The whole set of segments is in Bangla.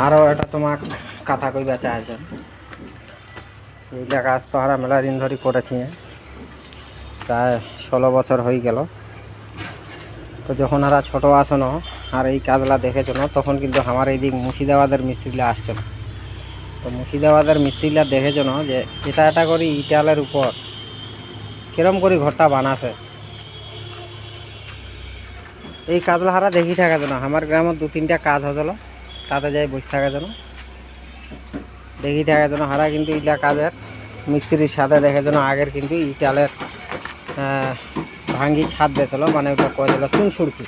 আরও এটা তোমাক কথা কইবা চাইছেন। এইটা কাজ তো হারা মেলা দিন ধরে করেছি, প্রায় 16 বছর হয়ে গেল। তো যখন হারা ছোটো আসনো আর এই কাজলা দেখেছো না, তখন কিন্তু আমার এই দিক মুর্শিদাবাদের মিস্ত্রিলা আসছে না। তো মুর্শিদাবাদের মিস্ত্রিলা দেখেছো না যে এটা করি ইটালের উপর কিরম করে ঘরটা বানাছে। এই কাজলা হারা দেখি থাকা যেন আমার গ্রামের 2-3টা কাজ হয়েছিল, তাতে যাই বসে থাকা যেন দেখি থাকা যেন হারা কিন্তু ইটা কাজের মিস্ত্রির সাথে দেখে যেন আগের কিন্তু ইটালের ভাঙ্গি ছাদ দিয়েছিল, মানে ওটা কয়েছিল চুন সুরকি।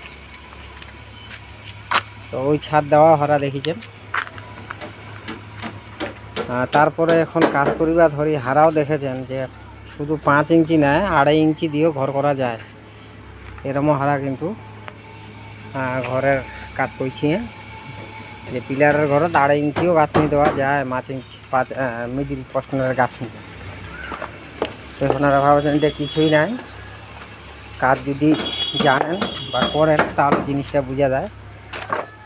তো ওই ছাদ দেওয়া হারা দেখিছেন। তারপরে এখন কাজ করিবা ধরি হারাও দেখেছেন যে শুধু 5 ইঞ্চি নয় 2.5 ইঞ্চি দিয়েও ঘর করা যায়। এরকম হারা কিন্তু ঘরের কাজ করছি, যে পিলারের ঘরে 2.5 ইঞ্চিও গাঁথনি দেওয়া যায়, 5 ইঞ্চি 5 মিডিল পোস্টনের গাঁথনি। এখন আর ভাবছেন এটা কিছুই নাই, কাজ যদি জানেন বা করেন তাহলে জিনিসটা বোঝা যায়।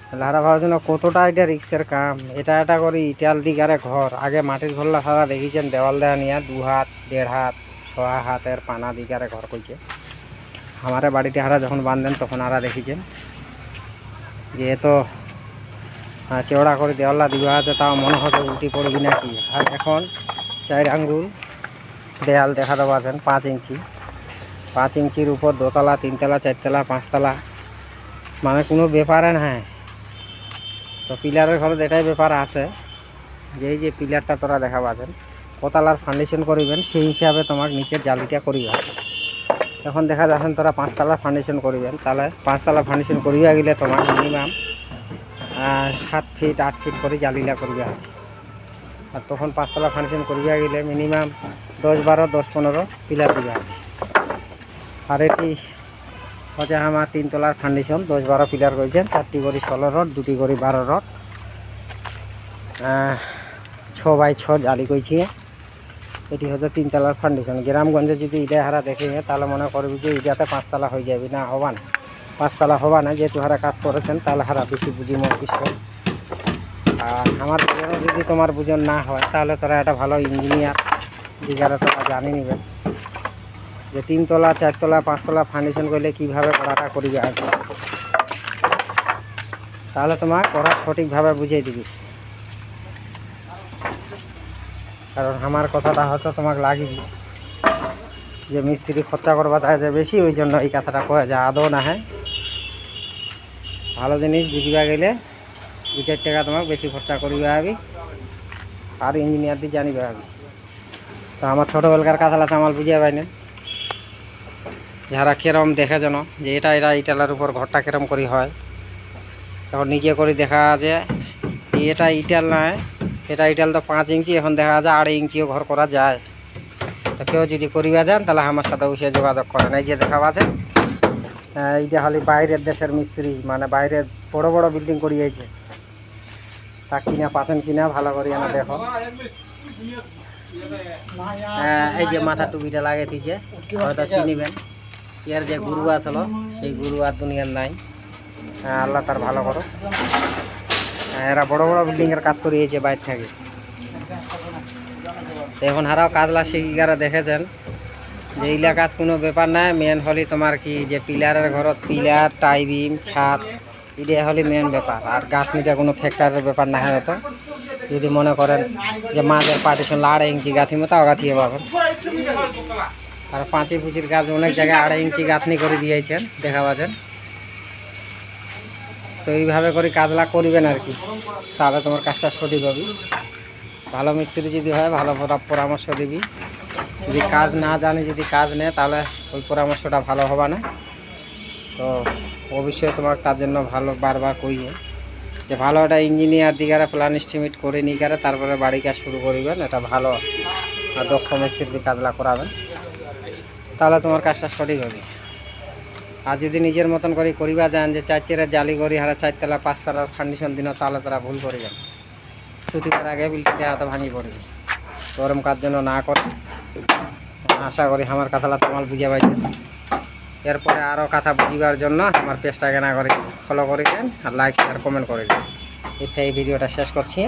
তাহলে ভাবছেন কতটা এটা রিক্সের কাম। এটা করি ইটাল দিকারে ঘর, আগে মাটির ঘরলা সারা দেখেছেন দেওয়াল দেওয়া নিয়ে 2 হাত 1.5 হাত 6 হাতের পানা দিকারে ঘর করছে। আমার বাড়িতে হারা যখন বাঁধেন তখন হারা দেখেছেন যে তো চওড়া করে দেওয়াল্লা দিবা আছে, তাও মনে হতো উল্টি পড়বি নাকি। আর এখন 4 আঙ্গুল দেয়াল দেখা দেওয়া আছেন 5 ইঞ্চি, 5 ইঞ্চির উপর 2 তলা 3 তলা 4 তলা 5 তলা, মানে কোনো ব্যাপারে না। তো পিলারের ঘরে এটাই ব্যাপার আছে যে এই যে পিলারটা তোরা দেখা পাচ্ছেন কতলার ফাউন্ডেশন করিবেন সেই হিসাবে তোমার নিচের জালিটা করিবা। এখন দেখা যাচ্ছেন তোরা 5 তলার ফাউন্ডেশন করিবেন, তাহলে 5 তলার ফাউন্ডেশন করিবা গেলে তোমার মিনিমাম 7 ফিট 8 ফিট করে জালিলা করিবা। আর তখন 5 তলা ফাউন্ডেশন করিবা গেলে মিনিমাম 10 12 10 15 পিলার দিবা। আর এটি হচ্ছে আমার 3 তলার ফাউন্ডেশন 10 12 পিলার করেছেন, 4টি করে 16 রড 2টি করে 12 রড 6 বাই 6 জালি করেছি। এটি হচ্ছে 3 তলার ফাউন্ডেশন। গ্রামগঞ্জে যদি এটা হারা দেখে তাহলে মনে করবি যে এটাতে 5 তলা হয়ে যাবে, না হবা না, 5 তলা হবা না। যেহেতু হারা কাজ করেছেন তাহলে হারা বেশি বুঝি মন বিষয়। আর আমার বুঝনো যদি তোমার বুঝন না হয় তাহলে তোরা একটা ভালো ইঞ্জিনিয়ার দিকারে তোরা জানি নেবেন যে 3 তলা 4 তলা 5 তলা ফাউন্ডেশন করলে কীভাবে করাটা করিবে, তাহলে তোমার করা সঠিকভাবে বুঝিয়ে দিবি। কারণ আমার কথাটা হয়তো তোমাকে লাগিবি যে মিস্ত্রি খরচা করবা তাই যে বেশি, ওই জন্য এই কথাটা কয়ে যা আদৌ না হয়। ভালো জিনিস বুঝিবা গেলে 2-4 টাকা তোমাকে বেশি খরচা করিবে হবি আর ইঞ্জিনিয়ার দিয়ে জানিবে হবি। তো আমার ছোটোবেলকার কথাটা আমার বুঝিয়ে পাই না, যারা কেরম দেখে যেন যে এটা ইটালার উপর ঘরটা কেরম করি হয়। এখন নিজে করে দেখা যায় যে এটা ইটাল নয়, এটা ইটাল তো 5 ইঞ্চি, এখন দেখা যায় 2.5 ইঞ্চিও ঘর করা যায়। তো কেউ যদি করিবা যান তাহলে আমার সাথে বসে যোগাযোগ করেন। এই যে দেখা পাচ্ছেন এইটা হলে বাইরের দেশের মিস্ত্রি, মানে বাইরের বড় বড় বিল্ডিং করিয়েছে, তা কিনা পাচ্ছেন কিনা ভালো করে না দেখো। এই যে মাথা টুপিটা লাগিয়েছে হয়তো চিনিবেন, এর যে গুরু আসলো সেই গুরু আর দুনিয়ার নাই। আল্লাহ তার ভালো করো। এরা বড় বড় বিল্ডিংয়ের কাজ করিয়েছে বাইরে থেকে। এখন হারাও কাজলা শিকারা দেখেছেন যে এইলা কাজ কোনো ব্যাপার নাই। মেন হলি তোমার কি যে পিলারের ঘরত পিলার টাই বিম ছাদ এটা হলে মেন ব্যাপার। আর গাঁথনিটা কোনো ফ্যাক্টরের ব্যাপার না হয়। হয়তো যদি মনে করেন যে মাঝের পার্টিশন 2.5 ইঞ্চি গাঁথি তাও গাঁথিয়ে পাবেন। আর 5 ফুচির গাছ অনেক জায়গায় 2.5 ইঞ্চি গাঁথনি করে দিয়েছেন দেখা পাচ্ছেন। তো এইভাবে করে কাজলা করিবেন আর কি, তাহলে তোমার কাজটা সঠিক হবে। ভালো মিস্ত্রি যদি হয় ভালো পরামর্শ দিবি, যদি কাজ না জানি যদি কাজ নেয় তাহলে ওই পরামর্শটা ভালো হবে না। তো অবশ্যই তোমার তার জন্য ভালো বারবার কইয়ে যে ভালো একটা ইঞ্জিনিয়ার দিকারে প্ল্যান এস্টিমেট করে নিয়ে গেলে তারপরে বাড়ি কাজ শুরু করিবেন। এটা ভালো দক্ষ মিস্ত্রি দিয়ে কাজলা করাবেন, তাহলে তোমার কাজটা সঠিক হবে। আর যদি নিজের মতন করে করিবা যান যে 4 চেরা জালি করি হারা 4 তলা 5 তলার ফাউন্ডেশন দিন, তাহলে তারা ভুল করে যান। ছুটিটার আগে বিল্ডিংটা হয়তো ভাঙি পড়বে। গরম কাজ যেন না করে আশা করি আমার কথাটা তোমার বুঝিয়ে পাইছে। এরপরে আরও কথা বুঝিবার জন্য আমার পেজটাকে না করে ফলো করে দেন আর লাইক শেয়ার কমেন্ট করে দেন। এতে এই ভিডিওটা শেষ করছি।